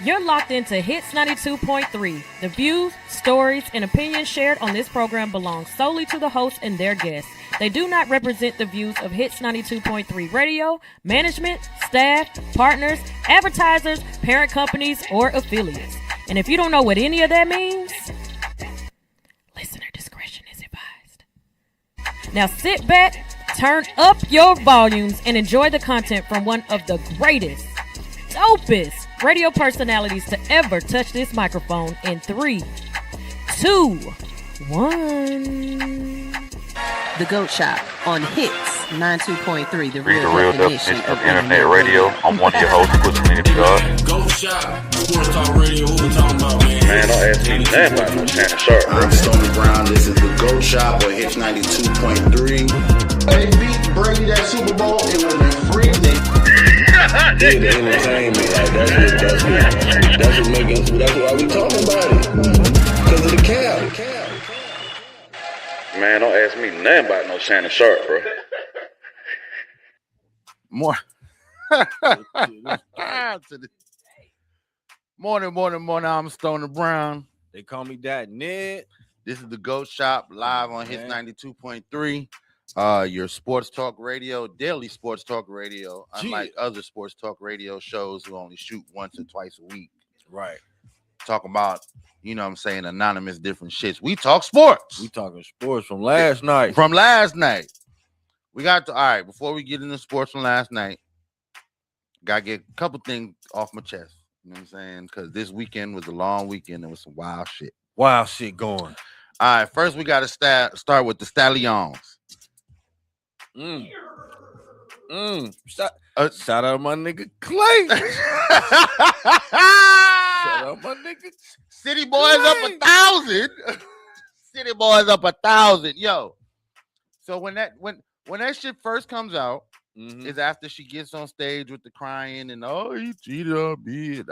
You're locked into Hits 92.3. The views, stories, and opinions shared on this program belong solely to the hosts and their guests. They do not represent the views of Hits 92.3 Radio, management, staff, partners, advertisers, parent companies, or affiliates. And if you don't know what any of that means, listener discretion is advised. Now sit back, turn up your volumes, and enjoy the content from one of the greatest, dopest radio personalities to ever touch this microphone in 3, 2, 1. The Goat Shop on Hits 92.3, the Read real, the real definition of internet radio. I'm one of your hosts, Push Community God. Goat Shop, Sports Talk Radio, what we talking about, man? Man, don't ask me nothing about no Shannon Sharp, bro. I'm Stony Brown, this is the Goat Shop on Hits 92.3. They beat Brady that Super Bowl, it would have been free. The entertainment, like that's why we talking about it. Because of the cap. Man, don't ask me nothing about no Shannon Sharp, bro. Morning. I'm Stoner Brown. They call me Dad Ned. This is the Goat Shop live on Hits 92.3. Your sports talk radio, daily sports talk radio, unlike other sports talk radio shows who only shoot once or twice a week. Right. Talk about, you know what I'm saying, anonymous different shits. We talk sports. We talking sports from last night. From last night. We got to, all right, before we get into sports from last night, got to get a couple things off my chest. You know what I'm saying? Because this weekend was a long weekend. There was some wild shit. Wild shit going. All right, first we got to start with the Stallions. Shout out my nigga Clay. Shout out my nigga City Boys up 1,000. City Boys up 1,000. Yo. So when that shit first comes out, is after she gets on stage with the crying and he cheated on me and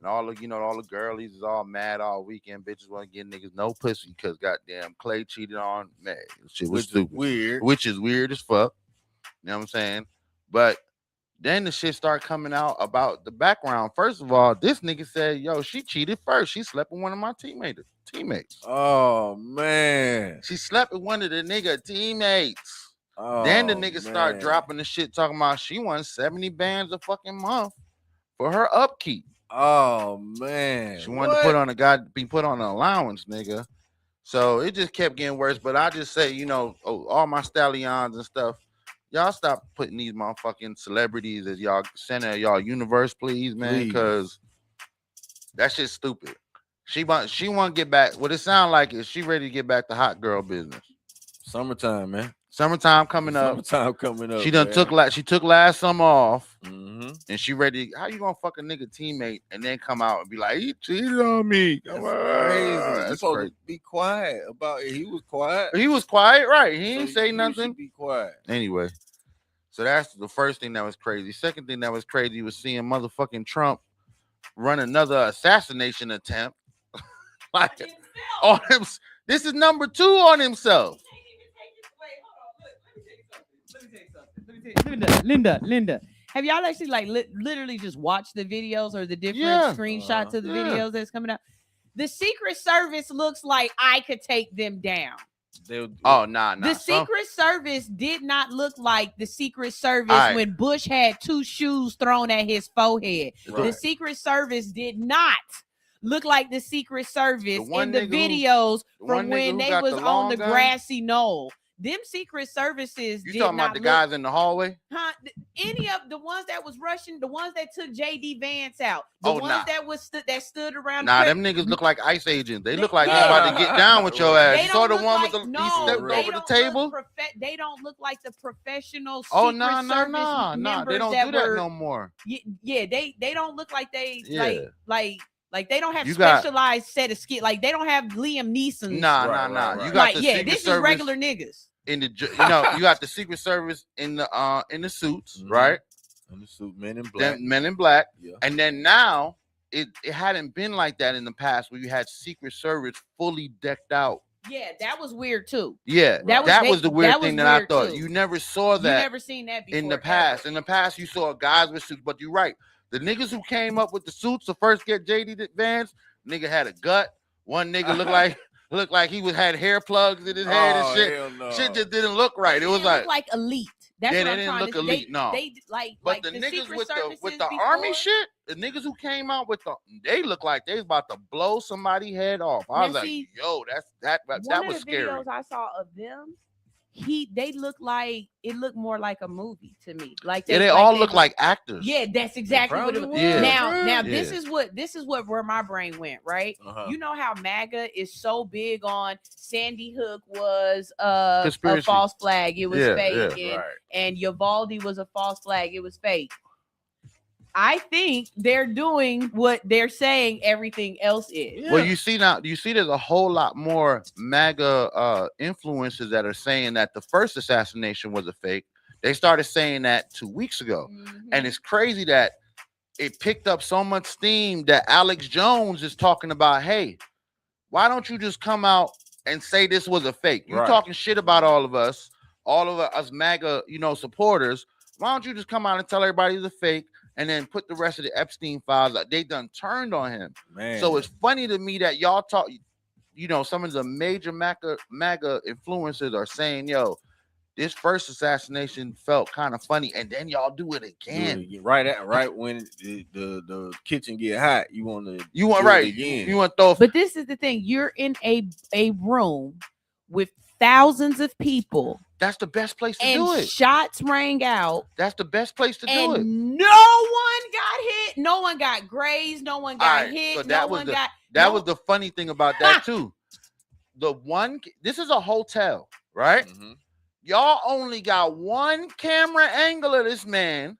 and all the girlies is all mad all weekend. Bitches want to get niggas no pussy because goddamn Clay cheated on man. Shit was stupid. Weird. Which is weird as fuck. You know what I'm saying? But then the shit start coming out about the background. First of all, this nigga said, yo, she cheated first. She slept with one of my teammates. Oh, man. She slept with one of the nigga teammates. Oh, then the nigga man. start dropping the shit talking about she won 70 bands a fucking month for her upkeep. Oh, man. She wanted to be put on an allowance, nigga. So it just kept getting worse. But I just say, all my stallions and stuff, y'all stop putting these motherfucking celebrities as y'all center of y'all universe, please, man. Because that shit's stupid. She want to get back. What it sound like is she ready to get back to hot girl business. Summertime, man. Summertime coming up. She done took last summer off, and she ready. How you gonna fuck a nigga teammate and then come out and be like, he cheated on me? That's crazy. That's crazy. Be quiet about it. He was quiet. He was quiet, right? He ain't say nothing. Be quiet. Anyway, so that's the first thing that was crazy. Second thing that was crazy was seeing motherfucking Trump run another assassination attempt. Like on him. This is number 2 on himself. Linda, have y'all actually literally just watched the videos or the different screenshots of the videos that's coming out? The Secret Service looks like I could take them down. Nah. The Secret Service did not look like the Secret Service when Bush had 2 shoes thrown at his forehead. Right. The Secret Service did not look like the Secret Service in the videos from when they was on the grassy knoll. Them Secret Services. You talking about the guys in the hallway? Huh? Any of the ones that was rushing, the ones that took JD Vance out, the ones that stood around. Nah, them niggas look like ICE agents. They look like they about to get down with your ass. You saw the one with he stepped over the table. They don't look like the professional. Oh Secret no, Service they don't do that no more. Yeah, they don't look like they like they don't have specialized set of skills. Like they don't have Liam Neeson. Nah. You got the Secret this Service is regular niggas. In the you got the Secret Service in the suits, right? In the suit, men in black. Men in black. Yeah. And then now it hadn't been like that in the past where you had Secret Service fully decked out. Yeah, that was weird too. Yeah, that was the weird thing that I thought. Too. You never saw that. You never seen that before. In the past. In the past, you saw guys with suits, but you're right. The niggas who came up with the suits to first get JD Vance, nigga had a gut. One nigga looked like he had hair plugs in his head and shit. Hell no. Shit just didn't look right. It was like elite. That's yeah, what they I'm didn't trying look to elite. No, they but the niggas with the army shit, the niggas who came out with they look like they was about to blow somebody's head off. I was like, yo, that was scary. One of the videos I saw of them, they look like it looked more like a movie to me. Like they all look like actors. Yeah, that's exactly what it was. Yeah. Now this is where my brain went, right? You know how MAGA is so big on Sandy Hook was a false flag, it was fake, and Uvalde was a false flag, it was fake. I think they're doing what they're saying everything else is. Well, you see there's a whole lot more MAGA influencers that are saying that the first assassination was a fake. They started saying that 2 weeks ago. And it's crazy that it picked up so much steam that Alex Jones is talking about, hey, why don't you just come out and say this was a fake? You're talking shit about all of us MAGA, supporters. Why don't you just come out and tell everybody it's a fake? And then put the rest of the Epstein files out. They done turned on him. Man. So it's funny to me that y'all talk, some of the major MAGA influencers are saying, yo, this first assassination felt kind of funny, and then y'all do it again. Right when the kitchen get hot, you want again. You want to throw. But this is the thing: you're in a room with thousands of people. That's the best place to do it. Shots rang out. That's the best place to do it. No one got hit. No one got grazed. No one got hit. So that was the funny thing about that too. This is a hotel, right? Y'all only got one camera angle of this man.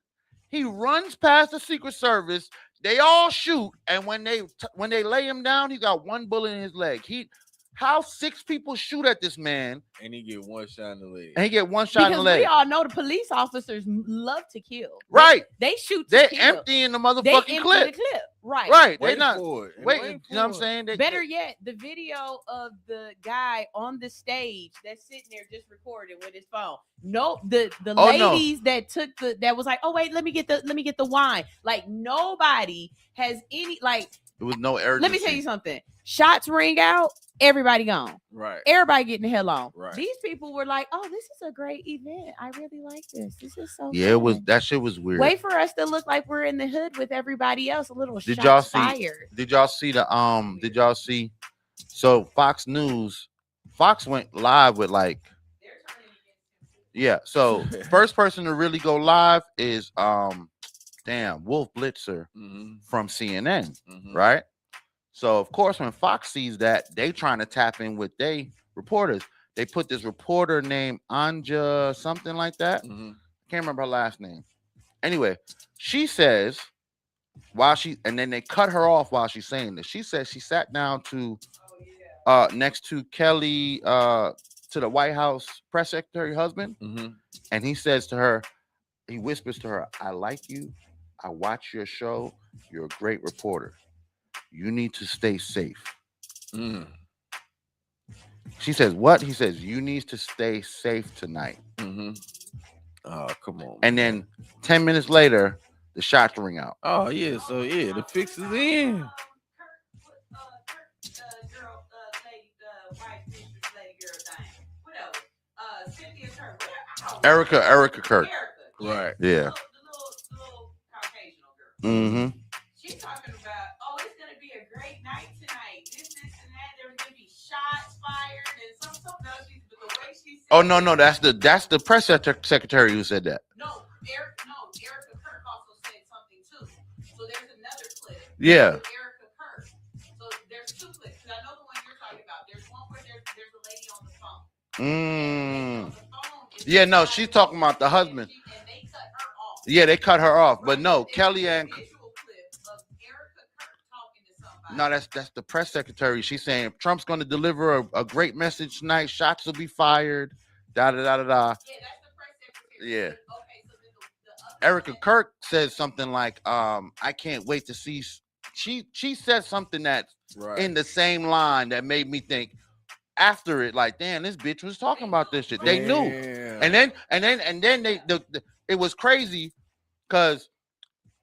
He runs past the Secret Service. They all shoot, and when they lay him down, he got one bullet in his leg. How 6 people shoot at this man, and he get one shot in the leg. Because we all know the police officers love to kill. Right? They shoot. They're emptying the motherfucking clip. Right. Right. They're not waiting. You know what I'm saying? Better yet, the video of the guy on the stage that's sitting there just recording with his phone. No, the ladies that took that was like, oh wait, let me get the wine. Like nobody has any like. There was no urgency. Let me tell you something. Shots ring out. Everybody gone. Right. Everybody getting the hell on. Right. These people were like, "Oh, this is a great event. I really like this. This is so." Yeah, fun. that shit was weird. Wait for us to look like we're in the hood with everybody else. A little. Did y'all see? Fired. Did y'all see the Did y'all see? So Fox went live with like. Yeah. So first person to really go live is Wolf Blitzer from CNN, right? So of course, when Fox sees that, they trying to tap in with they reporters. They put this reporter named Anja something like that. Can't remember her last name. Anyway, she says and then they cut her off while she's saying this. She says she sat down to next to Kelly to the White House press secretary husband, and he says to her, he whispers to her, "I like you. I watch your show. You're a great reporter. You need to stay safe." She says, "What?" He says, "You need to stay safe tonight." Oh, come on. And then 10 minutes later, the shots ring out. Oh, yeah. So, yeah, the fix is in. Erica Kirk. Right. Yeah. She's talking about, it's gonna be a great night tonight. This and that. There's gonna be shots fired and something else. But the way she said, no, that's the press secretary who said that. Erica Kirk also said something too. So there's another clip. Yeah. Erica Kirk. So there's 2 clips. I know the one you're talking about. There's one where there's a lady on the phone. Yeah, no, she's talking about the husband. And they cut her off. Yeah, they cut her off. But no, Kellyanne. No, that's the press secretary. She's saying Trump's going to deliver a great message tonight. Shots will be fired. Da da da da da. Yeah, that's the press secretary. Yeah. Okay, so Erica Kirk says something like, "I can't wait to see." She said something that's in the same line that made me think. After it, like, damn, this bitch was talking about this shit. They knew, and then it was crazy because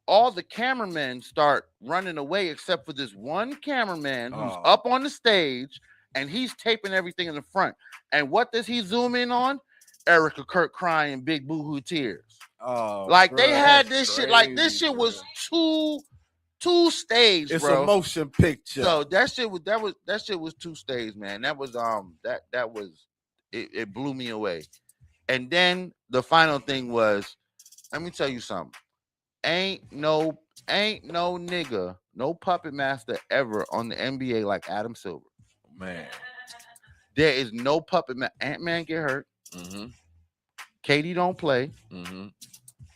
all the cameramen start running away except for this one cameraman who's Oh. up on the stage and he's taping everything in the front. And what does he zoom in on? Erica Kirk crying big boohoo tears. Oh, Like they bro, had that's this shit. Like this crazy, shit was bro. two staged, It's bro. a motion picture. So that shit was two staged, man. That was it blew me away. And then the final thing was, let me tell you something. Ain't no nigga, no puppet master ever on the NBA like Adam Silver. Man. There is no puppet master. Ant-Man get hurt. Mm-hmm. Katie don't play. Mm-hmm.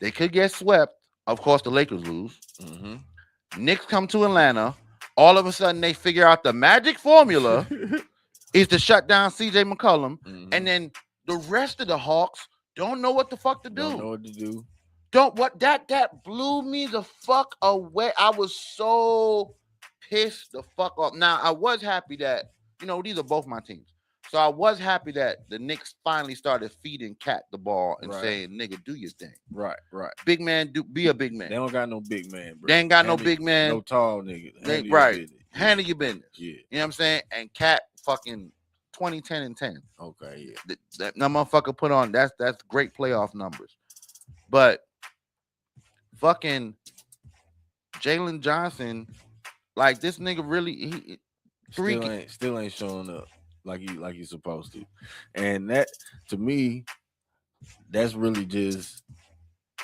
They could get swept. Of course, the Lakers lose. Mm-hmm. Knicks come to Atlanta. All of a sudden, they figure out the magic formula is to shut down CJ McCollum. Mm-hmm. And then the rest of the Hawks don't know what the fuck to do. Don't know what to do. That blew me the fuck away. I was so pissed the fuck off. Now, I was happy that, these are both my teams. So I was happy that the Knicks finally started feeding Cat the ball and saying, nigga, do your thing. Right. Big man, be a big man. They don't got no big man, bro. They ain't got no big man. No tall nigga. Handle your business. Yeah. You know what I'm saying? And Cat fucking 20, 10, and 10. Okay, yeah. That motherfucker put on, that's great playoff numbers. But fucking Jalen Johnson, like this nigga really still ain't showing up like he's supposed to. And that, to me, that's really just,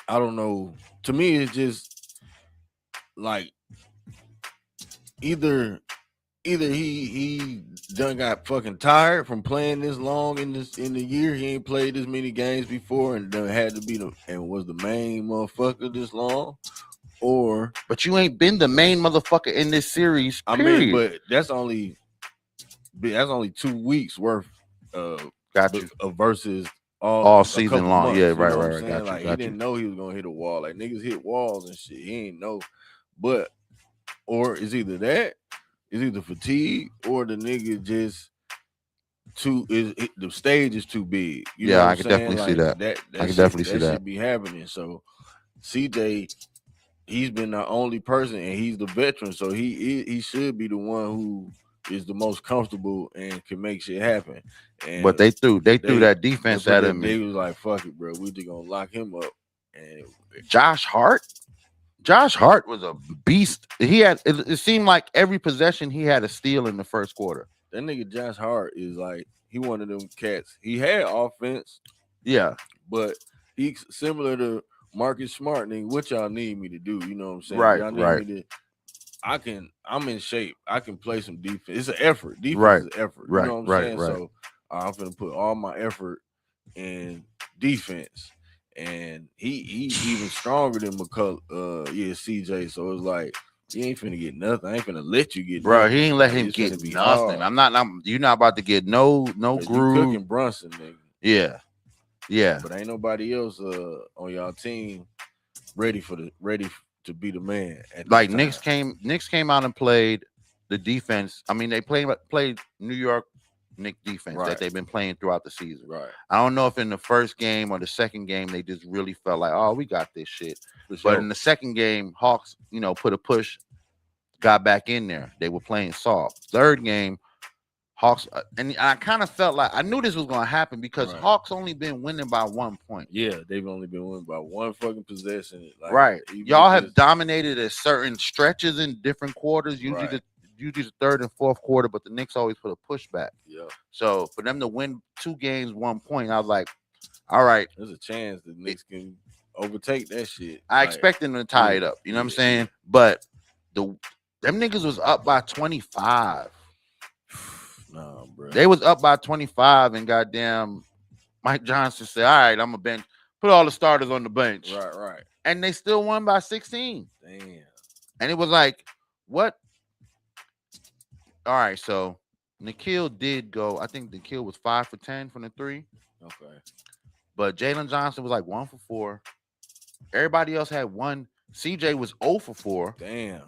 I don't know. To me, it's just like either he done got fucking tired from playing this long in the year. He ain't played this many games before and done had to be was the main motherfucker this long. But you ain't been the main motherfucker in this series. Period. I mean, but that's only 2 weeks worth of versus all season long. Months, yeah, right. He didn't know he was gonna hit a wall. Like niggas hit walls and shit. He ain't know. But it's either that, it's either fatigue, or the nigga just the stage is too big. You know what I can definitely see that. I can definitely see that. Should be happening. So CJ, he's been the only person, and he's the veteran, so he should be the one who is the most comfortable and can make shit happen. But they threw that defense at him. They was like, "Fuck it, bro. We just gonna lock him up." And Josh Hart was a beast. He had it seemed like every possession he had a steal in the first quarter. That nigga Josh Hart is like, he one of them cats. He had offense, but he's similar to Marcus Smart. Nigga, what y'all need me to do? You know what I'm saying? Y'all need me to, I'm in shape. I can play some defense. It's an effort. Defense is an effort. You know what I'm saying? So I'm gonna put all my effort in defense. And he even stronger than CJ. So it's like, he ain't finna get nothing. I ain't finna let you get bro. Nothing. He ain't let him get nothing. Hard. You're not about to get no groove. Cooking Brunson, nigga. Yeah. But ain't nobody else on y'all team ready to be the man. Like Knicks came out and played the defense. I mean, they played New York Knicks defense that they've been playing throughout the season. Right. I don't know if in the first game or the second game they just really felt like, oh, we got this shit. But in the second game, Hawks, put a push, got back in there. They were playing soft. Third game, Hawks, and I kind of felt like I knew this was gonna happen because Hawks only been winning by 1 point. Yeah, they've only been winning by one fucking possession. Like, y'all have dominated at certain stretches in different quarters. Usually the third and fourth quarter, but the Knicks always put a pushback. Yeah. So for them to win 2 games, 1 point, I was like, all right. There's a chance the Knicks can overtake that shit. I expect them to tie it up. You know what I'm saying? But them niggas was up by 25. Nah, bro. They was up by 25, and goddamn Mike Johnson said, all right, I'm gonna bench, put all the starters on the bench. Right. And they still won by 16. Damn. And it was like, what? All right, so Nikhil did go. I think Nikhil was 5 for 10 from the 3. Okay. But Jalen Johnson was like 1 for 4. Everybody else had 1. CJ was 0 for 4. Damn.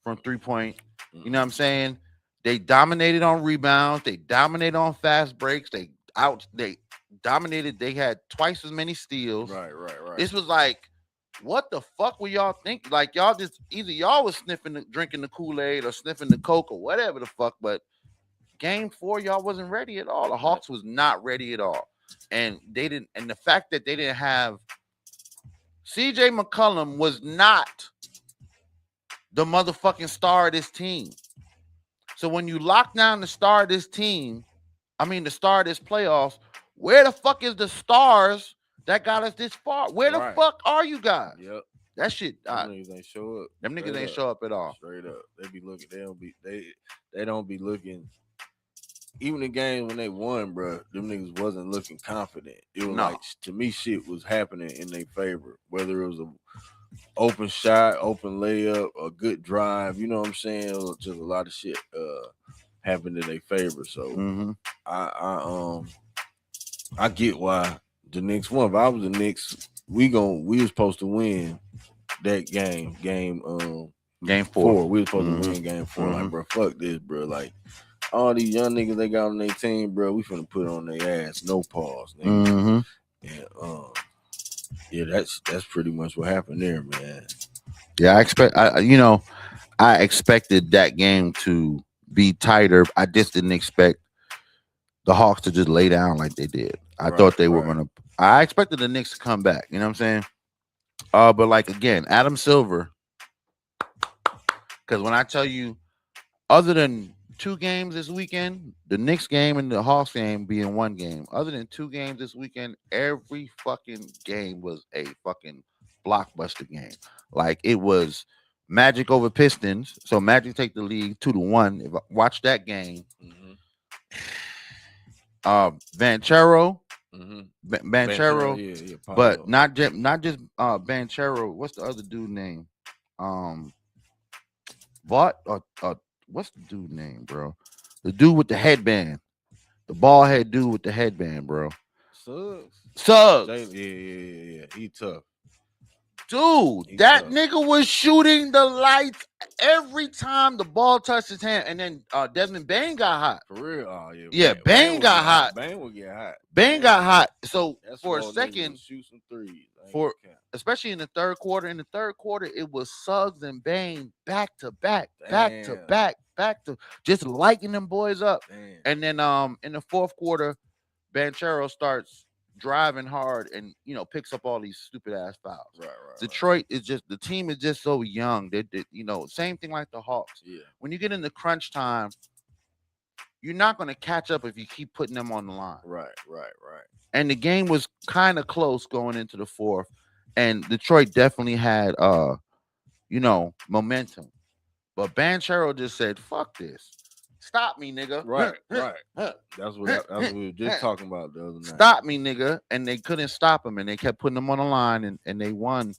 From 3-point. You know what I'm saying? They dominated on rebounds. They dominated on fast breaks. They dominated. They had twice as many steals. Right. This was like what the fuck were y'all thinking? Like y'all just either y'all was drinking the Kool-Aid or sniffing the Coke or whatever the fuck. But game 4, y'all wasn't ready at all. The Hawks was not ready at all, and they didn't. And the fact that they didn't have C.J. McCollum was not the motherfucking star of this team. So when you lock down the star of this team, the star of this playoffs, where the fuck is the stars that got us this far? Where the fuck are you guys? Yep. That shit. Them niggas ain't show up. Them niggas ain't show up at all. Straight up. They be looking. They don't be looking. Even the game when they won, bro, them niggas wasn't looking confident. It was like, to me, shit was happening in their favor. Whether it was a open shot, open layup, a good drive, you know what I'm saying? Or just a lot of shit happened in their favor. So I get why the Knicks won. If I was the Knicks, we was supposed to win that game. Game 4. We was supposed to win game 4. Like, bro, fuck this, bro. Like, all these young niggas they got on their team, bro, we finna put on their ass. No pause, nigga. And yeah, that's pretty much what happened there, man. Yeah, I expected that game to be tighter. I just didn't expect the Hawks to just lay down like they did. I thought they were gonna. I expected the Knicks to come back. You know what I'm saying? But like again, Adam Silver. Because when I tell you, other than 2 games this weekend, the Knicks game and the Hawks game being 1 game. Other than 2 games this weekend, every fucking game was a fucking blockbuster game. Like it was Magic over Pistons. So Magic take the lead 2-1. If I watch that game, Banchero, Banchero, but not just Banchero. What's the other dude name? What's the dude name, bro? The dude with the headband. The bald head dude with the headband, bro. Suggs. Yeah. He tough. Dude, that nigga was shooting the lights every time the ball touched his hand. And then Desmond Bane got hot. For real? Oh, yeah. Yeah, Bane got hot. Bane would get hot. Bane got hot. So That's for a second, shoot some threes. Especially in the third quarter. In the third quarter, it was Suggs and Bane back to back, just lighting them boys up. Damn. And then in the fourth quarter, Banchero starts driving hard and picks up all these stupid ass fouls. Right. Detroit is just the team is just so young. They same thing like the Hawks. Yeah. When you get into crunch time, you're not going to catch up if you keep putting them on the line. Right. And the game was kind of close going into the fourth, and Detroit definitely had momentum. But Banchero just said, "Fuck this. Stop me, nigga." Right. That's what we were just talking about the other night. Stop me, nigga. And they couldn't stop him, and they kept putting him on the line, and they won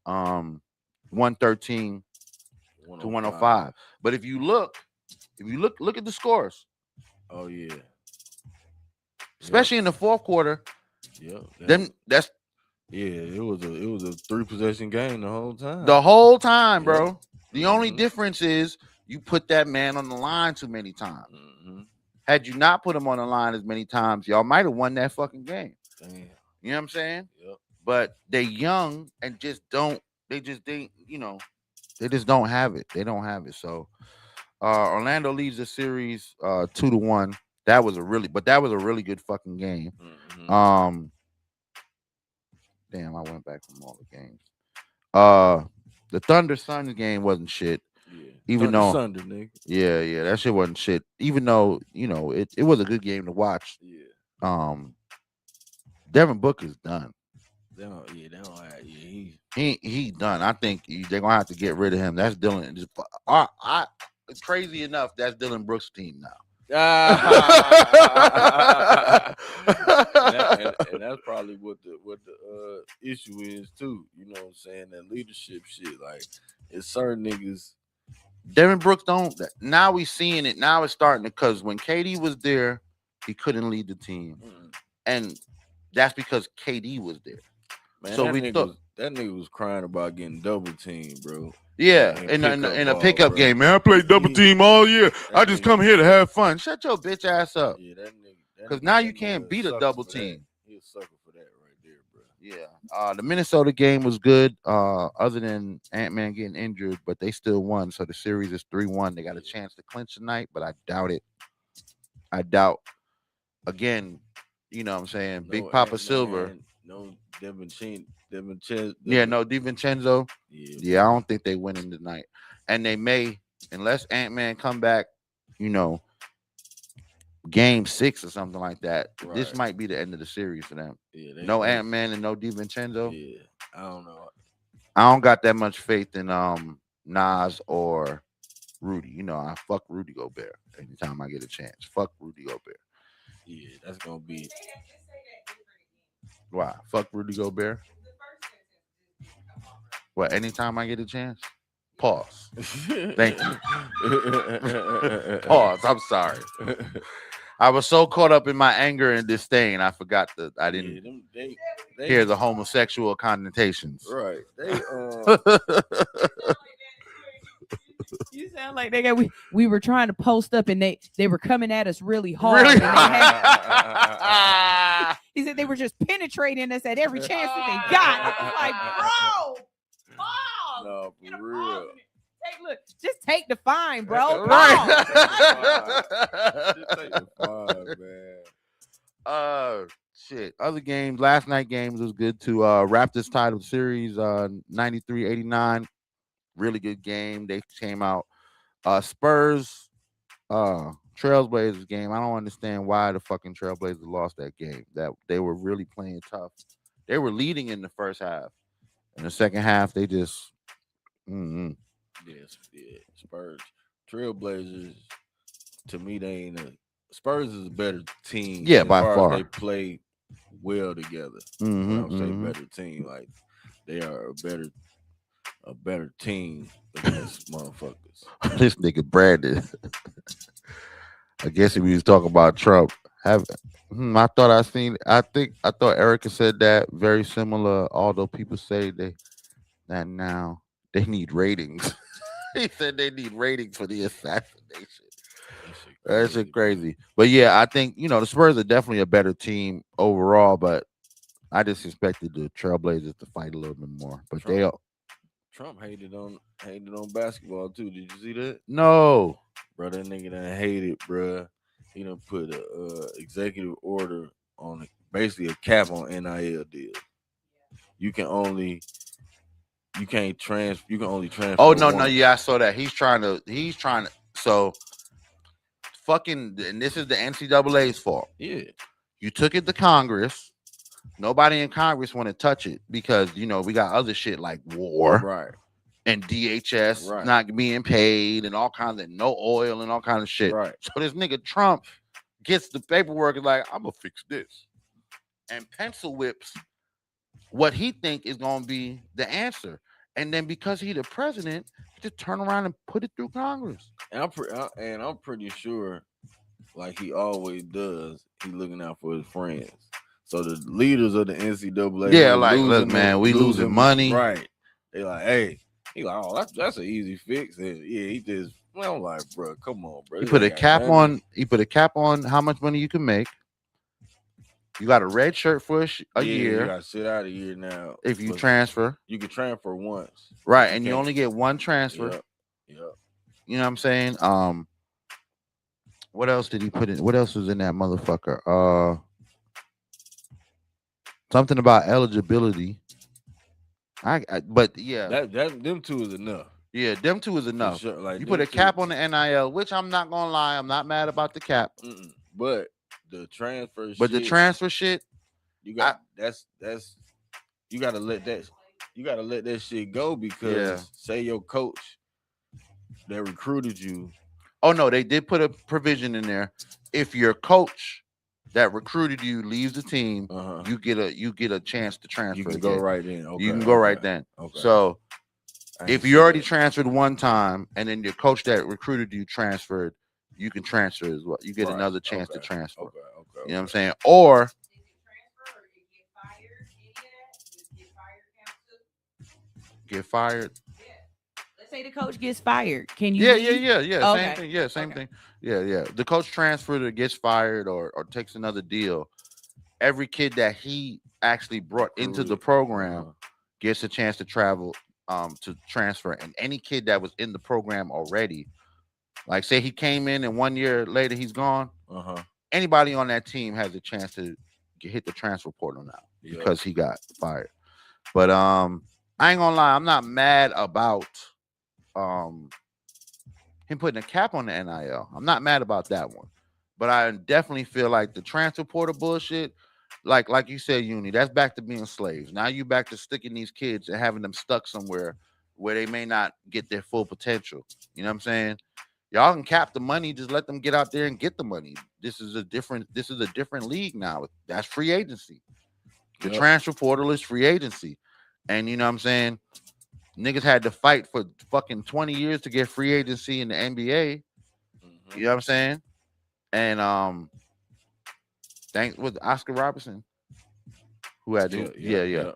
113 to 105. But if you look at the scores. Oh yeah. Especially in the fourth quarter. Yeah. It was a 3-possession game the whole time. The whole time, bro. Yeah. The only difference is you put that man on the line too many times. Had you not put him on the line as many times, y'all might have won that fucking game. Damn. You know what I'm saying? Yep. But they young and just don't have it. They don't have it. So Orlando leads the series 2-1. That was a really good fucking game. Damn, I went back from all the games. The Thunder Suns game wasn't shit. Yeah. Even though Thunder, nigga. Yeah, that shit wasn't shit. Even though, it was a good game to watch. Yeah. Devin Booker's done. He's done. I think they're gonna have to get rid of him. That's Dylan. Crazy enough, that's Dylan Brooks' team now. and that's probably what the issue is too. You know what I'm saying? That leadership shit. Like, it's certain niggas. Devin Brooks don't. Now we seeing it. Now it's starting because when KD was there, he couldn't lead the team, and that's because KD was there. Man, so that nigga was crying about getting double teamed, bro. Yeah, in a pickup game, man. I played double team all year. I just come here to have fun. Shut your bitch ass up. Yeah, that nigga. Because now you can't beat a double team. He's a sucker for that right there, bro. Yeah. The Minnesota game was good. Other than Ant-Man getting injured, but they still won. So the series is 3-1. They got a chance to clinch tonight, but I doubt it. I doubt. Again, you know what I'm saying? Big Papa Silver. No DiVincenzo. Yeah, no DiVincenzo. Yeah, I don't think they winning tonight. And they may, unless Ant-Man come back, you know, game 6 or something like that. Right. This might be the end of the series for them. Yeah, no Ant-Man and no DiVincenzo. Yeah, I don't know. I don't got that much faith in Nas or Rudy. You know, I fuck Rudy Gobert anytime I get a chance. Fuck Rudy Gobert. Yeah, that's gonna be. Why? Fuck Rudy Gobert. What? Anytime I get a chance. Pause. Thank you. Pause. I'm sorry. I was so caught up in my anger and disdain, I forgot that I didn't hear the homosexual connotations. Right. You sound like we were trying to post up and they were coming at us really hard. Really? He said they were just penetrating us at every chance that they got. I was like, bro, pause. No, for real. Just take the fine, bro. Right. Just take the fine, man. Shit. Other games, last night games was good too. Raptors title series 93-89. Really good game. They came out. Spurs Trailblazers game. I don't understand why the fucking Trailblazers lost that game. That they were really playing tough. They were leading in the first half. In the second half, they just Yes, yeah. Spurs. Trailblazers, to me, they ain't Spurs is a better team. Yeah, by far. They play well together. I'll say better team. Like they are a better team against motherfuckers. This nigga Brandon. I guess if we was talking about Trump, I thought Erica said that very similar, although people say that now they need ratings. He said they need ratings for the assassination. That's crazy. But yeah, I think, you know, the Spurs are definitely a better team overall, but I just expected the Trailblazers to fight a little bit more. But Trump hated on basketball too. Did you see that? No. Bro, that nigga done hated, bro. He done put a executive order on basically a cap on NIL deal. You can only transfer. Oh no, yeah, I saw that. He's trying to. So, fucking, and this is the NCAA's fault. Yeah, you took it to Congress. Nobody in Congress want to touch it because, you know, we got other shit like war, right, and DHS not being paid and all kinds of no oil and all kinds of shit. Right. So this nigga Trump gets the paperwork and like, I'm gonna fix this, and pencil whips what he think is gonna be the answer, and then because he the president, just turn around and put it through Congress. And I'm pretty sure, like he always does, he looking out for his friends. So the leaders of the NCAA, yeah, like, look, man, we losing money, right? They like, hey, he like, oh, that's an easy fix. And yeah, he just, well, I'm like, bro, come on, bro. He put a cap on. He put a cap on how much money you can make. You got a red shirt for a year. You got to sit out a year now. If you transfer, you can transfer once, right? And you only get one transfer. Yep. You know what I'm saying? What else did he put in? What else was in that motherfucker? Something about eligibility. But yeah, them two is enough. Yeah, them two is enough. Sure. Like, you put a cap on the NIL, which I'm not gonna lie, I'm not mad about the cap. But the transfer, the transfer shit, you got that's you gotta let that shit go because say your coach that recruited you. Oh no, they did put a provision in there. If your coach that recruited you leaves the team, you get a chance to transfer. You can go right then. Okay, you can go right then. Okay. So if you already transferred one time and then your coach that recruited you transferred, you can transfer as well. You get another chance to transfer. Okay. You know what I'm saying? Or get fired. Let's say the coach gets fired. Can you? Yeah. Okay. Same thing. Yeah, same thing. Yeah. The coach transferred or gets fired or takes another deal. Every kid that he actually brought into the program gets a chance to travel to transfer, and any kid that was in the program already, like say he came in and 1 year later he's gone, anybody on that team has a chance to hit the transfer portal now because he got fired. But I ain't gonna lie, I'm not mad about him putting a cap on the NIL. I'm not mad about that one, but I definitely feel like the transfer portal bullshit, like you said, Uni, that's back to being slaves. Now you back to sticking these kids and having them stuck somewhere where they may not get their full potential. You know what I'm saying? Y'all can cap the money, just let them get out there and get the money. This is a different league now. That's free agency. The transfer portal is free agency. And you know what I'm saying? Niggas had to fight for fucking 20 years to get free agency in the NBA. You know what I'm saying? And thanks with Oscar Robertson, who had to, yeah.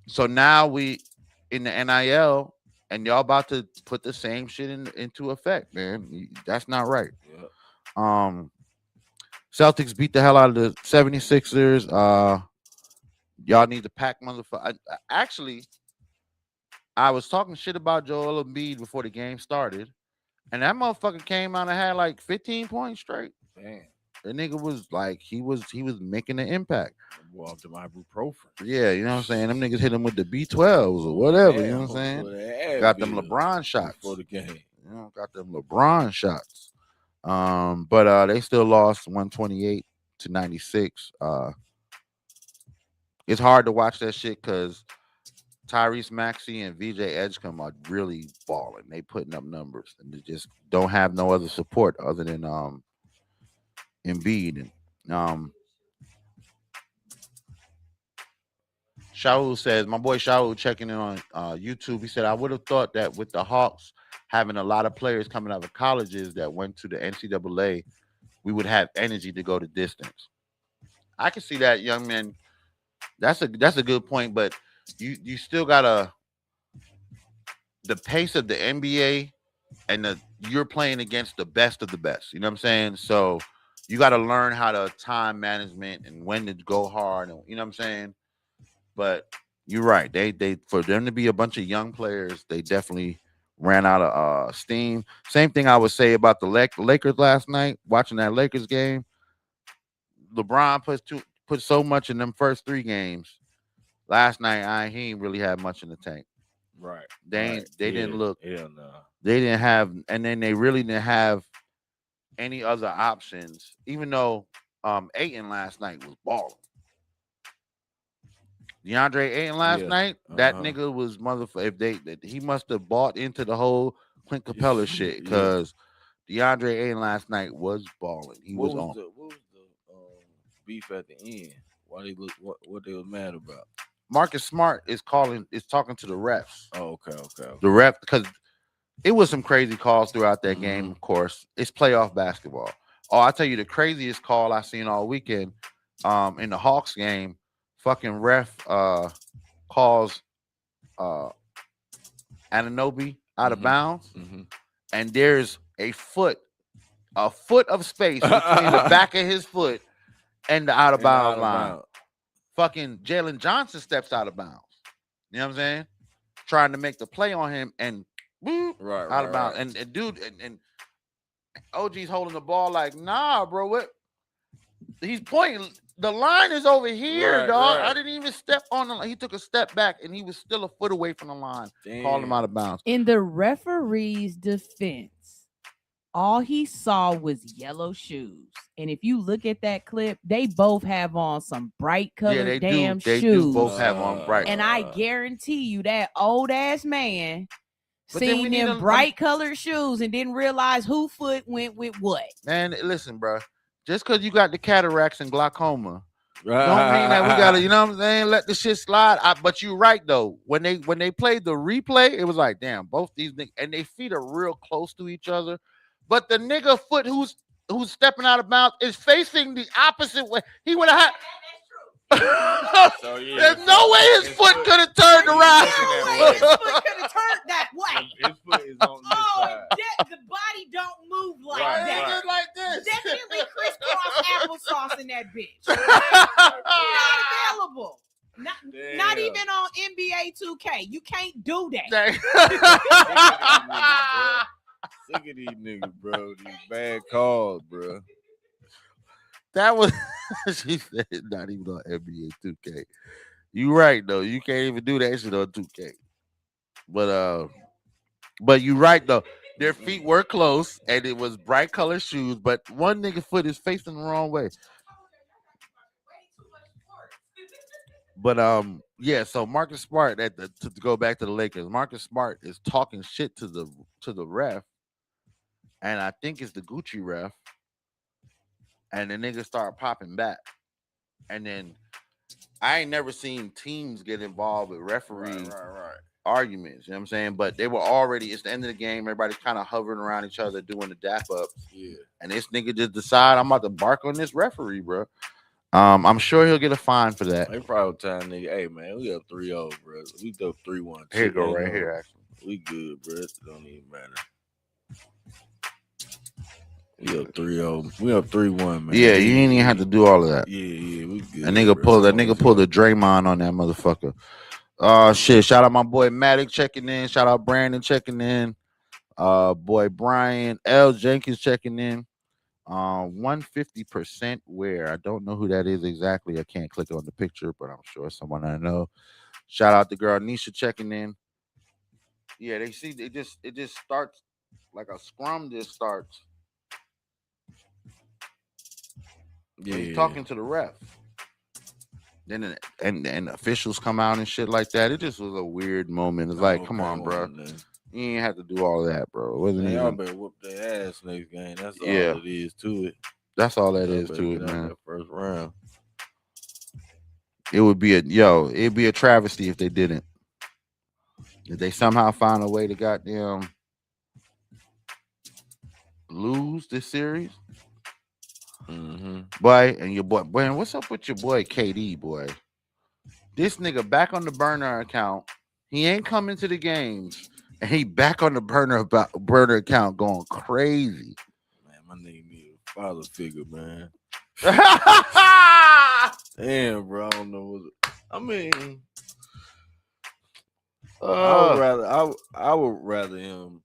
So now we in the NIL, and y'all about to put the same shit into effect, man. That's not right. Celtics beat the hell out of the 76ers. Y'all need to pack motherfucker. Actually, I was talking shit about Joel Embiid before the game started, and that motherfucker came out and had like 15 points straight. Damn. The nigga was like, he was making an impact. Well, to my ibuprofen. Yeah, you know what I'm saying? Them niggas hit him with the B12s or whatever, you know what I'm saying? Got them LeBron shots. For the game. You know, got them LeBron shots. But they still lost 128-96. It's hard to watch that shit because Tyrese Maxey and VJ Edgecombe are really balling. They putting up numbers, and they just don't have no other support other than Embiid. And Shaul says, my boy Shaul checking in on YouTube. He said, I would have thought that with the Hawks having a lot of players coming out of colleges that went to the NCAA, we would have energy to go the distance. I can see that, young man. That's a good point, but you still gotta, the pace of the NBA and you're playing against the best of the best. You know what I'm saying? So you got to learn how to time management and when to go hard. And, you know what I'm saying? But you're right. They for them to be a bunch of young players, they definitely ran out of steam. Same thing I would say about the Lakers last night. Watching that Lakers game, LeBron put so much in them first 3 games. Last night, he ain't really had much in the tank. Right. They didn't look. Hell no. They didn't have, and then they really didn't have any other options. Even though Ayton last night was balling. DeAndre Ayton last night, that nigga was motherfucker. He must have bought into the whole Clint Capella shit because DeAndre Ayton last night was balling. What was the beef at the end? Why they look what they was mad about? Marcus Smart is talking to the refs. Oh, okay. The ref, because it was some crazy calls throughout that game. Of course, it's playoff basketball. Oh, I tell you, the craziest call I seen all weekend, in the Hawks game, fucking ref calls Anunoby out of bounds, and there's a foot of space between the back of his foot and the out of bounds line. Fucking Jalen Johnson steps out of bounds. You know what I'm saying? Trying to make the play on him and out of bounds. Right. And dude, and OG's holding the ball like, nah, bro. What? He's pointing. The line is over here, dog. I didn't even step on the line. He took a step back and he was still a foot away from the line. Called him out of bounds. In the referee's defense, all he saw was yellow shoes. And if you look at that clip, they both have on some bright colored shoes. They do both have on bright. And I guarantee you that old ass man seen them bright colored shoes and didn't realize who foot went with what. Man, listen, bro. Just because you got the cataracts and glaucoma, don't mean that we gotta, you know what I'm saying? Let the shit slide. But you're right though. When they played the replay, it was like, damn, both these niggas, and their feet are real close to each other. But the nigga foot who's stepping out of bounds is facing the opposite way. He would have had. There's no way his foot could have turned around. His foot could have turned that way. His foot is on this side. The body don't move like that. Just like this. Definitely crisscross applesauce in that bitch. Not NBA 2K. You can't do that. Sick of these niggas, bro. These bad calls, bro. That was she said not even on NBA 2K. You right though. You can't even do that shit on 2K. But you right though. Their feet were close and it was bright colored shoes, but one nigga foot is facing the wrong way. But yeah, so Marcus Smart to go back to the Lakers, Marcus Smart is talking shit to the ref, and I think it's the Gucci ref, and the niggas start popping back. And then I ain't never seen teams get involved with referee arguments, you know what I'm saying? But they were already, it's the end of the game, everybody's kind of hovering around each other doing the dap ups. Yeah. And this nigga just decide I'm about to bark on this referee, bro. I'm sure he'll get a fine for that. They probably telling nigga, hey man, we up 3-0, bro. We up 3-1. Here you go, right here, actually. We good, bro. It don't even matter. We up 3-0. We up 3-1, man. Yeah, you ain't even have to do all of that. Yeah, we good. That nigga pulled a Draymond on that motherfucker. Shit. Shout out my boy Matic checking in. Shout out Brandon checking in. Boy Brian L. Jenkins checking in. 150% where I don't know who that is exactly. I can't click on the picture, but I'm sure someone I know. Shout out the girl Nisha checking in. Yeah, it just starts like a scrum just starts. Yeah, he's talking to the ref. Then and officials come out and shit like that. It just was a weird moment. It's like, come on, bro. You ain't have to do all of that, bro. It wasn't y'all even better whoop their ass next game. That's all it is to it. That's all that is to it, man. That first round. It'd be a travesty if they didn't. If they somehow find a way to goddamn lose this series. Boy, and your boy, what's up with your boy KD, boy? This nigga back on the burner account. He ain't coming to the games, and he back on the burner account going crazy. Man, my nigga need a father figure, man. Damn, bro, I don't know. I mean, I would rather him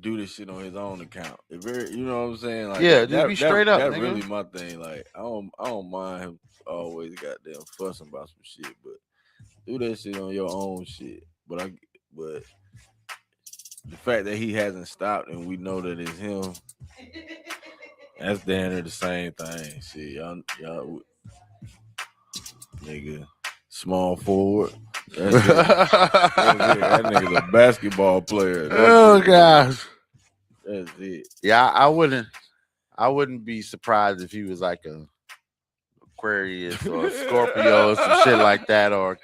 do this shit on his own account. You know what I'm saying? Like, yeah, just be straight up. That's nigga. really my thing. Like, I don't mind him always goddamn fussing about some shit, but do that shit on your own shit. But the fact that he hasn't stopped and we know that it's him, that's damn near the same thing. Shit, y'all nigga, small forward. That's it. That nigga's a basketball player. Gosh. That's it. Yeah, I wouldn't be surprised if he was like a Aquarius or a Scorpio or some shit like that, or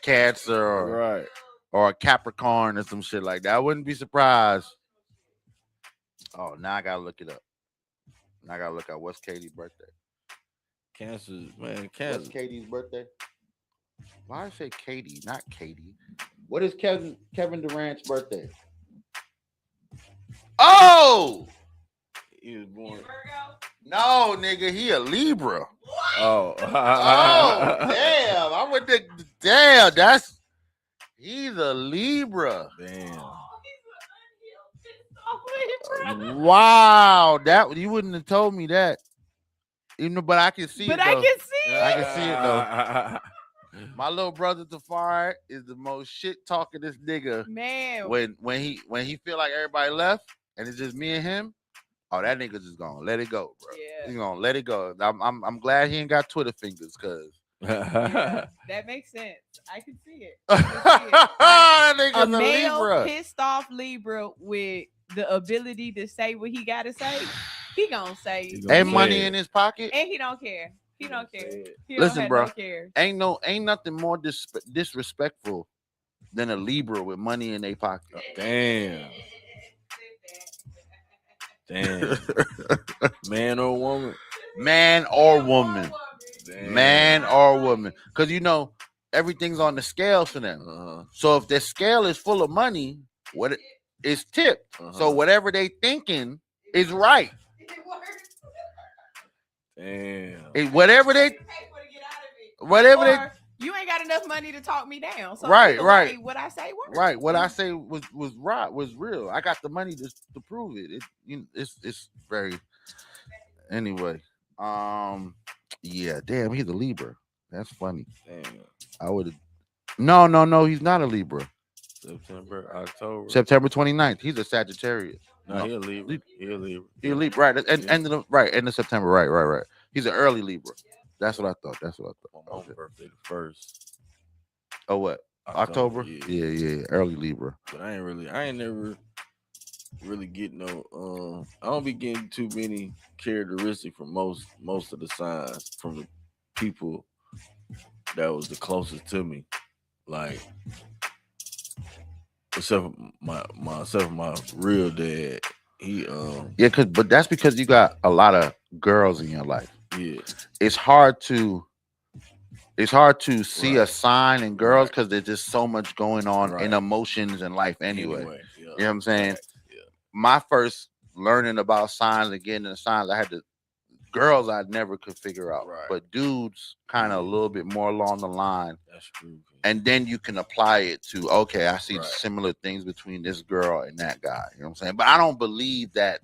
Cancer or a Capricorn or some shit like that. I wouldn't be surprised. Oh, now I gotta look it up. Now I gotta look at what's Katie's birthday. Cancer, man. Cancer. What's Katie's birthday? Why did I say Katie, not Katie? What is Kevin Durant's birthday? Oh, he was born. No, nigga, he a Libra. Oh, damn! I went to damn. He's a Libra. Damn. Wow, that you wouldn't have told me that. Even, but I can see it. But I can see it. I can see it though. My little brother Tafari is the most shit talkingest nigga. Man, when he feel like everybody left and it's just me and him, oh, that nigga just gonna let it go, bro. Yeah. He's gonna let it go. I'm glad he ain't got Twitter fingers, cause that makes sense. I can see it. That nigga's a male Libra. pissed off Libra with the ability to say what he gotta say. He gonna say and money in his pocket, and he don't care. He don't care. Listen, bro. No care. Ain't nothing more disrespectful than a Libra with money in their pocket. Damn. Man or woman? Man or woman. Damn. Man or woman. Because you know everything's on the scale for them. So if the scale is full of money, it's tipped. So whatever they thinking is right. Damn. Whatever they You ain't got enough money to talk me down. So right. What I say works. Right. What I say was right, was real. I got the money to prove it. It's very. Anyway, yeah. Damn, he's a Libra. That's funny. Damn. I would have. No. He's not a Libra. September 29th. He's a Sagittarius. No, he'll Libra. He'll Libra. Right. End of September. Right. He's an early Libra. That's what I thought. My mom's birthday the 1st. Oh, what? October? Yeah. Early Libra. But I ain't never really get no. I don't be getting too many characteristics from most of the signs from the people that was the closest to me, like except for my real dad. He but that's because you got a lot of girls in your life. Yeah, it's hard to see a sign in girls because there's just so much going on in emotions and life anyway. You know what I'm saying? Yeah. My first learning about signs and getting the signs, girls I never could figure out. Right. But dudes kind of a little bit more along the line. That's true. And then you can apply it to, okay, I see similar things between this girl and that guy. You know what I'm saying? But I don't believe that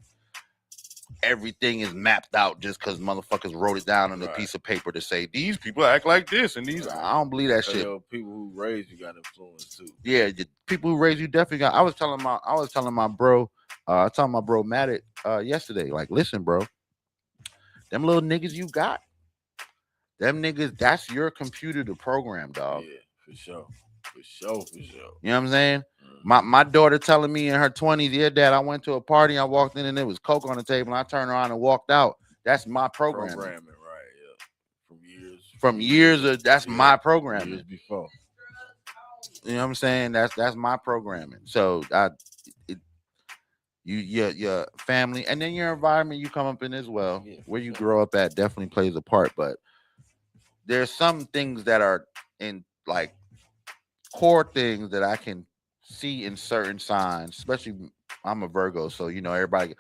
everything is mapped out just because motherfuckers wrote it down on a piece of paper to say these people act like this and these. I don't believe that shit. People who raised you got influence too. Yeah, the people who raised you definitely got. I was telling my bro, Matt yesterday. Like, listen, bro, them little niggas you got, them niggas, that's your computer to program, dog. Yeah, for sure. You know what I'm saying? My daughter telling me in her 20s, yeah, Dad, I went to a party, I walked in and there was Coke on the table, and I turned around and walked out. That's my programming. Right, yeah. From years of that's my programming. Years before. You know what I'm saying? That's my programming. So your family and then your environment you come up in as well, where you grow up at definitely plays a part. But there's some things that are in like core things that I can see in certain signs, especially I'm a Virgo, so you know everybody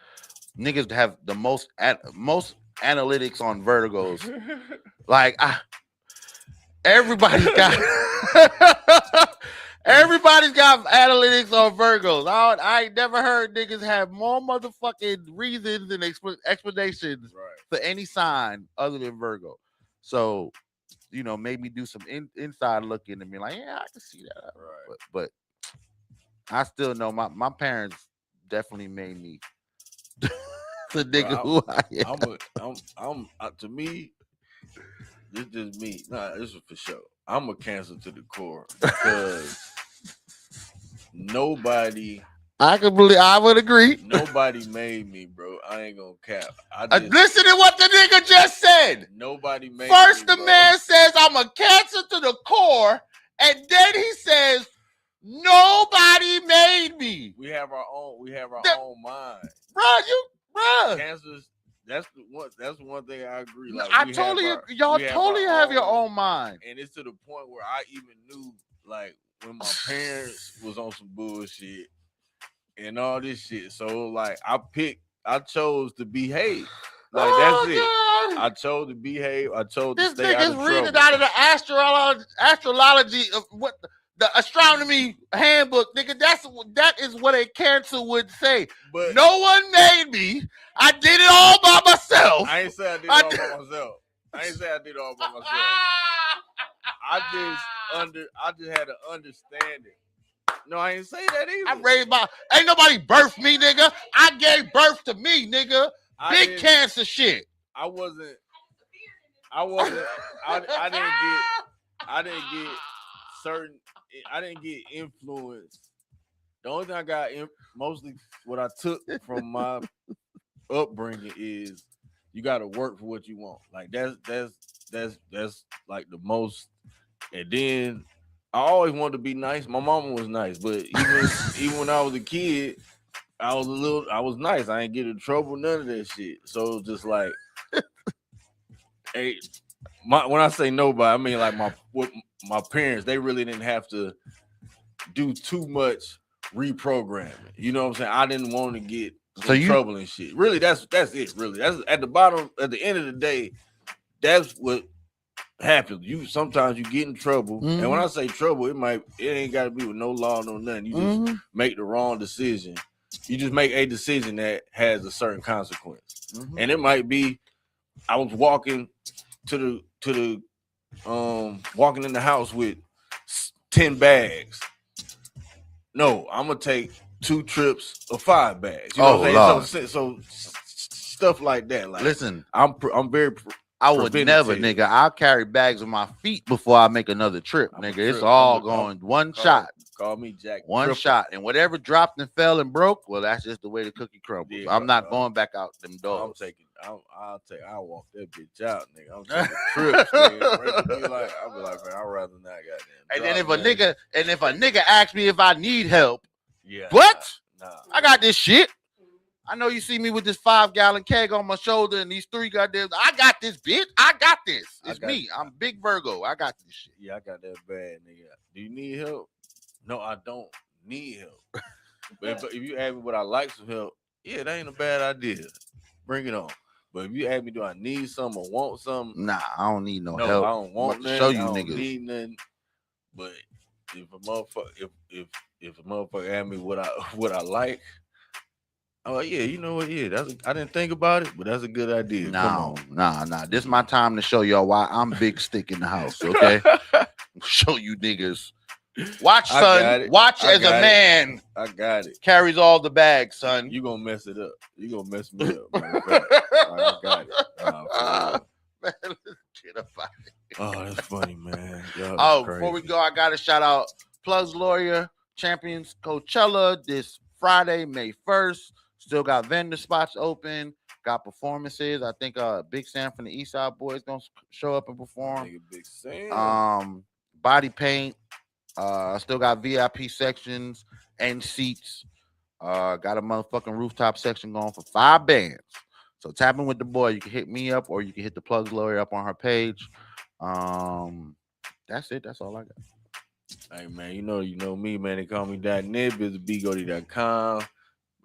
niggas have the most analytics on Virgos. Like everybody's got analytics on Virgos. I ain't never heard niggas have more motherfucking reasons and explanations for any sign other than Virgo. So, you know, made me do some inside looking and be like, yeah, I can see that. Right. But I still know my parents definitely made me the nigga who I am. To me, this is me. Nah, this is for sure. I'm a Cancer to the core because nobody. I would agree. Nobody made me, bro. I ain't gonna cap. Listen to what the nigga just said. Nobody made First, me, the man says I'm a Cancer to the core, and then he says nobody made me. We have our own mind, bro. Cancers. That's the one thing I agree. Like, y'all totally have your own mind, and it's to the point where I even knew, like, when my parents was on some bullshit and all this shit. So like, I chose to behave. Like that's it. God. I chose to behave. I chose to stay out of trouble. This nigga's reading out of the astrology of what the astronomy handbook, nigga. That is what a Cancer would say. But no one made me. I did it all by myself. I ain't say I did it all by myself. I ain't say I did it all by myself. I just had an understanding. No, I ain't say that either. Ain't nobody birthed me, nigga. I gave birth to me, nigga. Big Cancer shit. I didn't get influence. The only thing I got mostly what I took from my upbringing is you got to work for what you want. Like that's like the most. And then I always wanted to be nice. My mama was nice, but even when I was a kid, I was nice. I ain't get in trouble, none of that shit. So it was just like, hey, when I say nobody, I mean like my parents. They really didn't have to do too much reprogramming. You know what I'm saying? I didn't want to get in trouble and shit. Really, that's it. Really, that's at the bottom. At the end of the day, that's what happens. Sometimes you get in trouble, and when I say trouble, it ain't got to be with no law, no nothing. You just make the wrong decision. You just make a decision that has a certain consequence, and it might be. I was walking to the walking in the house with 10 bags. No, I'm gonna take 2 trips of 5 bags. You know what I'm saying? So stuff like that. Like, listen, I'm very. I would never, nigga. I'll carry bags on my feet before I make another trip, nigga. It's all going one shot. Call me Jack. One shot, and whatever dropped and fell and broke, well, that's just the way the cookie crumbles. Yeah, I'm not going back out them doors. I'll walk that bitch out, nigga. I'm taking trips, nigga. I'll be like, man, I'd rather not goddamn. And then if a nigga asks me if I need help, what? Nah. I got this shit. I know you see me with this 5-gallon keg on my shoulder and these 3 goddamn. I got this, bitch. I got this. It's me. I'm Big Virgo. I got this shit. Yeah, I got that bad, nigga. Do you need help? No, I don't need help. But if you ask me would I like some help, yeah, that ain't a bad idea. Bring it on. But if you ask me, do I need something or want something? Nah, I don't need no help. I don't want nothing. Show you I don't niggas. Need nothing. But if a motherfucker ask me what I like, oh yeah, you know what? Yeah, I didn't think about it, but that's a good idea. Nah. This is my time to show y'all why I'm big stick in the house. Okay, show you niggas. Watch, son. Watch as a man. I got it. Carries all the bags, son. You gonna mess it up. You gonna mess me up. I got it. Man, let's get up out of here. Oh, that's funny, man. Before we go, I gotta shout out Plugs Lawyer Champions Coachella this Friday, May 1st. Still got vendor spots open. Got performances. I think Big Sam from the East Side Boys gonna show up and perform. Big Sam. Body paint. Still got VIP sections and seats. Got a motherfucking rooftop section going for 5 bands. So tap in with the boy. You can hit me up or you can hit the Plugs Lawyer up on her page. That's it. That's all I got. Hey man, you know me, man. They call me .nib. It's bgody.com.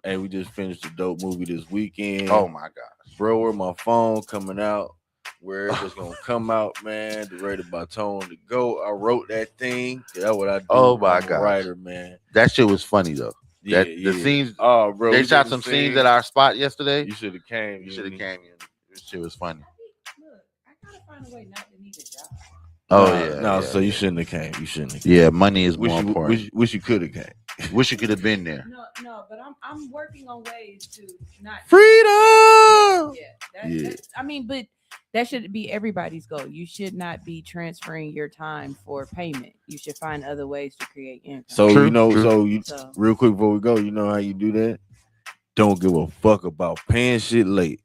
Hey, we just finished a dope movie this weekend. Oh my gosh. Bro, where my phone coming out. Where it was gonna come out, man. Directed by Tone to Go. I wrote that thing. That's what I do. Oh my god, writer, man. That shit was funny though. Yeah, The scenes. Oh, bro, they shot some scenes at our spot yesterday. You should have came. You should have came. This shit was funny. Look, I gotta find a way not to need a job. Oh yeah. So you shouldn't have came. You shouldn't have came. Yeah, money is more important. Wish you could have came. Wish you could have been there. No, but I'm working on ways to not freedom. I mean, but that should be everybody's goal. You should not be transferring your time for payment. You should find other ways to create income. So real quick before we go, you know how you do that? Don't give a fuck about paying shit late.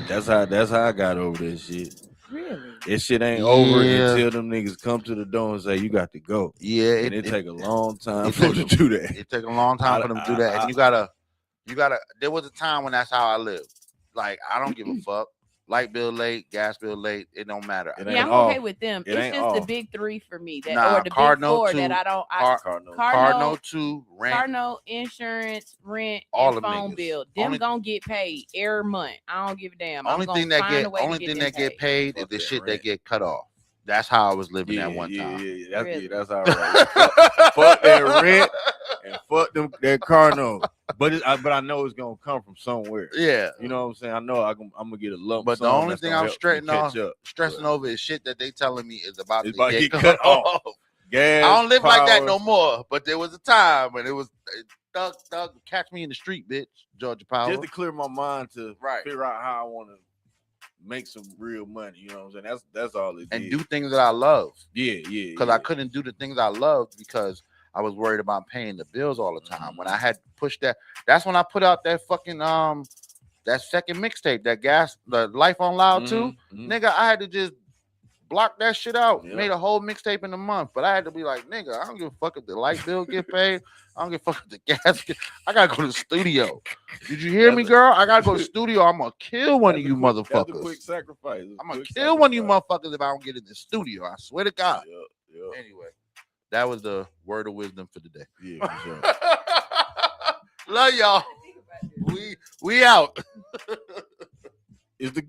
That's how I got over this shit. Really? This shit ain't over until them niggas come to the door and say you got to go. Yeah, it take a long time for them to do that. It take a long time for them to do that, and you gotta. There was a time when that's how I lived. Like I don't give a fuck. Light bill late, gas bill late. It don't matter. I'm okay with them. It's just the big 3 for me. Or the big 4 that I don't. Car note 2, rent. Car note, insurance, rent, all and phone bill. Them gonna get paid every month. I don't give a damn. Only thing that get paid is the shit that get cut off. That's how I was living at one time. That's all right. Fuck that rent and fuck them that car note. But I know it's gonna come from somewhere. Yeah, you know what I'm saying. I know I'm gonna get a lump. But the only thing I'm stressing over is shit that they telling me is about to get cut off. Gas, I don't live like that no more. But there was a time when it was thug catch me in the street, bitch. Georgia Power. Just to clear my mind to figure out how I want to make some real money. You know what I'm saying. That's all it is. And do things that I love. Yeah. Because I couldn't do the things I loved because I was worried about paying the bills all the time. When I had to push that's when I put out that fucking that second mixtape, the Life on Loud 2. Nigga, I had to just block that shit out. Made a whole mixtape in a month, but I had to be like, nigga, I don't give a fuck if the light bill get paid. I don't give a fuck if the gas I gotta go to the studio. Did you hear me, girl? I gotta go to the studio. I'm gonna kill one of you motherfuckers. That's a quick sacrifice. I'm gonna kill one of you motherfuckers if I don't get in the studio. I swear to God. Anyway. That was the word of wisdom for the day. Yeah, for sure. Love y'all. We out. Is the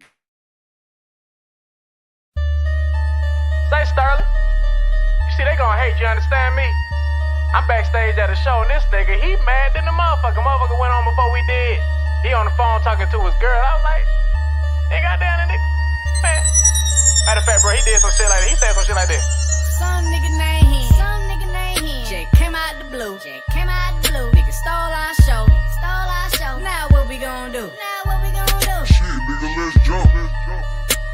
Say, Sterling. You see, they gonna hate you, understand me? I'm backstage at a show, and this nigga, he mad than the motherfucker. Motherfucker went on before we did. He on the phone talking to his girl. I was like, ain't goddamn that nigga. Man. Matter of fact, bro, he did some shit like that. He said some shit like that. Some nigga named him. Some nigga named him. Jay came out the blue. Jay came out the blue. Nigga stole our show. Nigga stole our show. Now what we gon' do? Now what we gon' do? Shit, nigga, let's jump.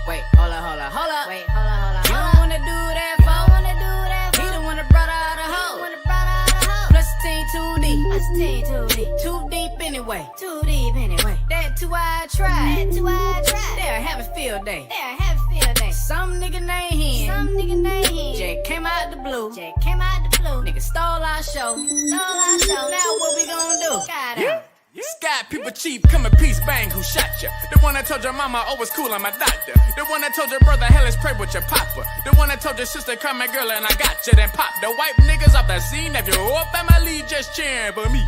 Wait, hold up. Wait, hold up. You don't wanna do that, fo. He the one that brought out a hoe. Plus the team too deep. Too deep anyway. That too I tried. They'll have a field day. Some nigga named him. Jay came out the blue. Nigga stole our show. Now what we gon' do? Yeah. Sky people cheap, come in peace, bang, who shot ya? The one that told your mama, oh, it's cool, I'm a doctor. The one that told your brother, hell, let's pray with your papa. The one that told your sister, come here, girl, and I got you, then pop. The white niggas off the scene, if you're up at my lead, just cheering for me.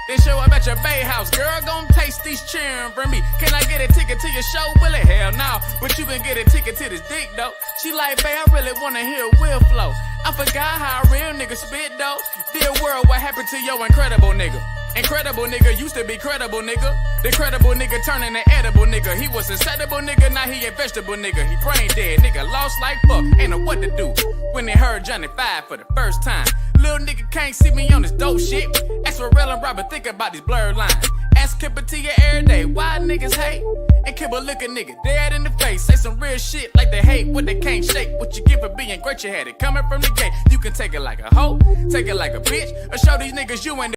Then show up at your bay house, girl, gon' taste these cheering for me. Can I get a ticket to your show? Will it? Hell no. But you can get a ticket to this dick, though. She like, babe, I really wanna hear Will flow. I forgot how a real nigga spit, though. Dear world, what happened to your incredible nigga? Incredible nigga used to be credible nigga. The credible nigga turning an edible nigga. He was a edible nigga, now he a vegetable nigga. He brain dead, nigga lost like fuck. Ain't know what to do when they heard Johnny 5 for the first time. Little nigga can't see me on this dope shit. Ask Pharrell and Robert, think about these blurred lines. Ask Kipper to you every day, why niggas hate? And Kipper look a nigga dead in the face. Say some real shit like they hate what they can't shake. What you get for being great, you had it coming from the gate. You can take it like a hoe, take it like a bitch, or show these niggas you ain't